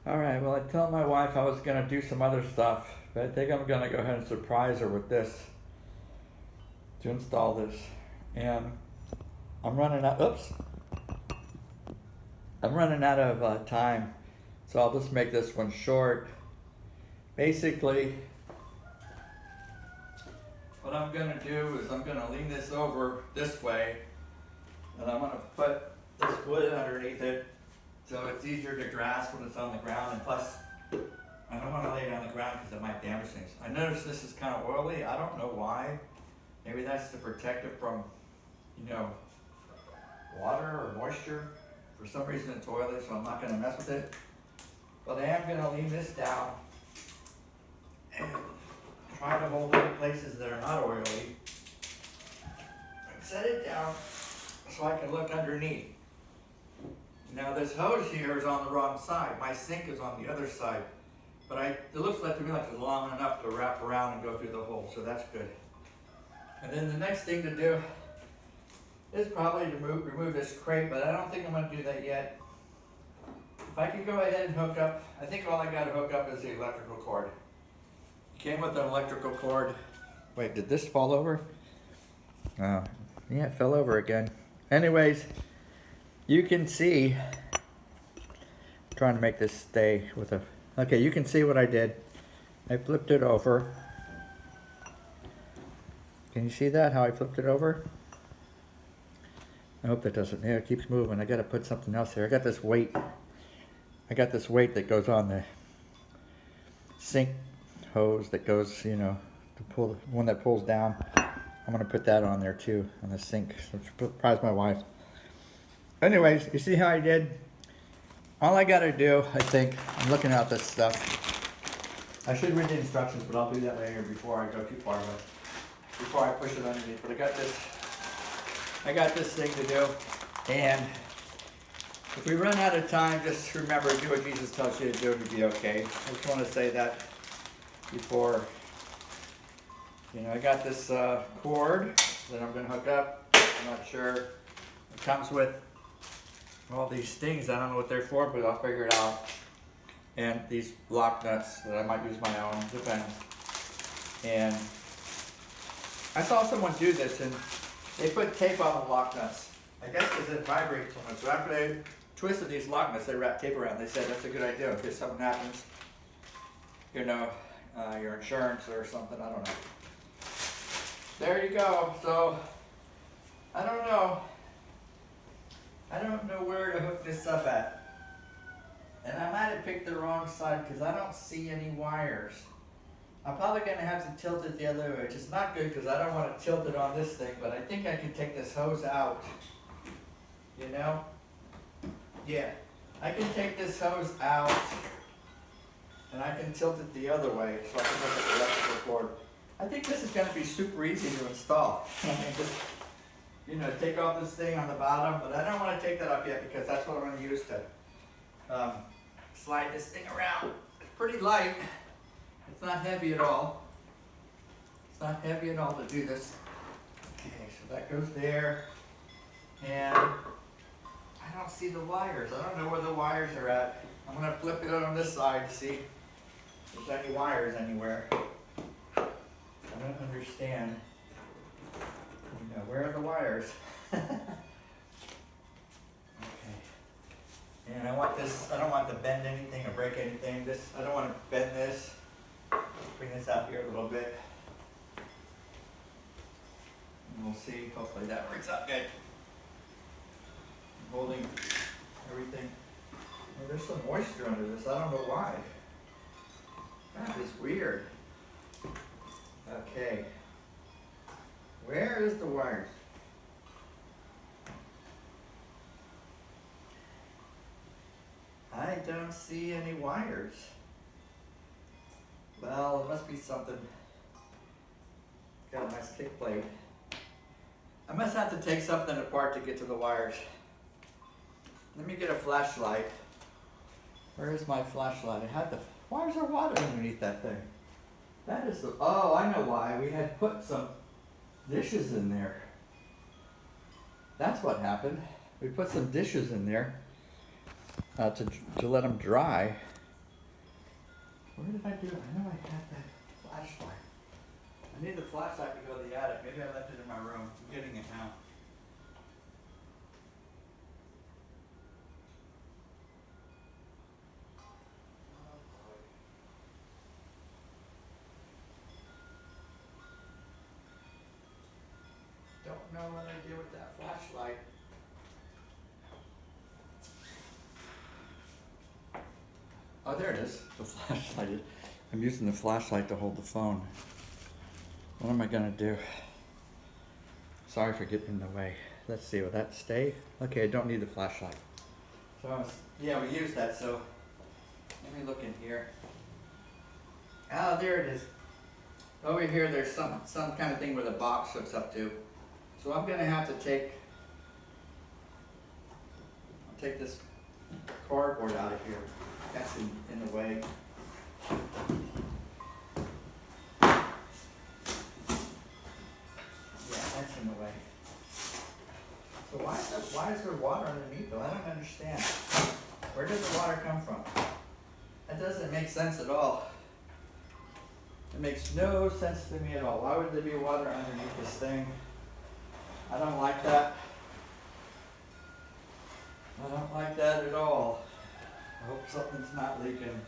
Alright, well I told my wife I was gonna do some other stuff, but I think I'm gonna go ahead and surprise her with this to install this. And I'm running out, oops. I'm running out of time, so I'll just make this one short. Basically, what I'm gonna do is I'm gonna lean this over this way, and I'm gonna put this wood underneath it so it's easier to grasp when it's on the ground, and plus I don't want to lay it on the ground because it might damage things. I noticed this is kind of oily. I don't know why. Maybe that's to protect it from, water or moisture. For some reason it's oily, so I'm not going to mess with it. But I am going to lean this down and try to hold it in places that are not oily. And set it down so I can look underneath. Now this hose here is on the wrong side. My sink is on the other side. But it looks like to me like it's long enough to wrap around and go through the hole, so that's good. And then the next thing to do is probably to remove this crate, but I don't think I'm going to do that yet. If I could go ahead and hook up, I think all I got to hook up is the electrical cord. It came with an electrical cord. Wait, did this fall over? Oh, yeah, it fell over again. Anyways, you can see, I'm trying to make this stay with a, okay, you can see what I did. I flipped it over. Can you see that, how I flipped it over? I hope that doesn't, yeah, it keeps moving. I gotta put something else here. I got this weight that goes on the sink hose that goes, to pull, the one that pulls down. I'm gonna put that on there too, on the sink, so surprise my wife. Anyways, you see how I did? All I gotta do, I think, I'm looking at this stuff. I should read the instructions, but I'll do that later before I go too far, but before I push it underneath. But I got this thing to do, and if we run out of time, just remember, do what Jesus tells you to do and you'll be okay. I just want to say that before, I got this cord that I'm going to hook up. I'm not sure. It comes with all these things. I don't know what they're for, but I'll figure it out. And these lock nuts that I might use my own, depends. And I saw someone do this, and they put tape on the lock nuts. I guess because it vibrates so much. So after they twisted these lock nuts, they wrapped tape around. They said that's a good idea in case something happens. Your insurance or something. I don't know. There you go. So I don't know. I don't know where to hook this up at. And I might have picked the wrong side because I don't see any wires. I'm probably going to have to tilt it the other way, which is not good because I don't want to tilt it on this thing, but I think I can take this hose out. Yeah, I can take this hose out and I can tilt it the other way so I can hook up the electrical cord. I think this is going to be super easy to install. I mean, just, take off this thing on the bottom, but I don't want to take that off yet because that's what I'm going to use to slide this thing around. It's pretty light. It's not heavy at all. It's not heavy at all to do this. Okay, so that goes there. And I don't see the wires. I don't know where the wires are at. I'm going to flip it on this side to see if there's any wires anywhere. I don't understand. Where are the wires? Okay. And I don't want to bend anything or break anything. I don't want to bend this. Bring this out here a little bit. And we'll see. Hopefully that works out good. I'm holding everything. Oh, there's some moisture under this. I don't know why. That is weird. Okay. Where is the wires? I don't see any wires. Well, it must be something. Got a nice kick plate. I must have to take something apart to get to the wires. Let me get a flashlight. Where is my flashlight? Why is there water underneath that thing? That is oh, I know why. We had put some dishes in there. That's what happened. We put some dishes in there to let them dry. Where did I do it? I know I had that flashlight. I need the flashlight to go to the attic. Maybe I left it in my room. I'm getting it now. Don't know what I did with that flashlight. Oh, there it is. The flashlight. I'm using the flashlight to hold the phone. What am I gonna do? Sorry for getting in the way. Let's see, will that stay? Okay, I don't need the flashlight. So, yeah, we used that, so let me look in here. Oh, there it is. Over here, there's some kind of thing where the box hooks up to. So I'm gonna have to take this cardboard out of here. That's in the way. Yeah, that's in the way. So why is there water underneath though? I don't understand. Where does the water come from? That doesn't make sense at all. It makes no sense to me at all. Why would there be water underneath this thing? I don't like that. I don't like that at all. I hope something's not leaking.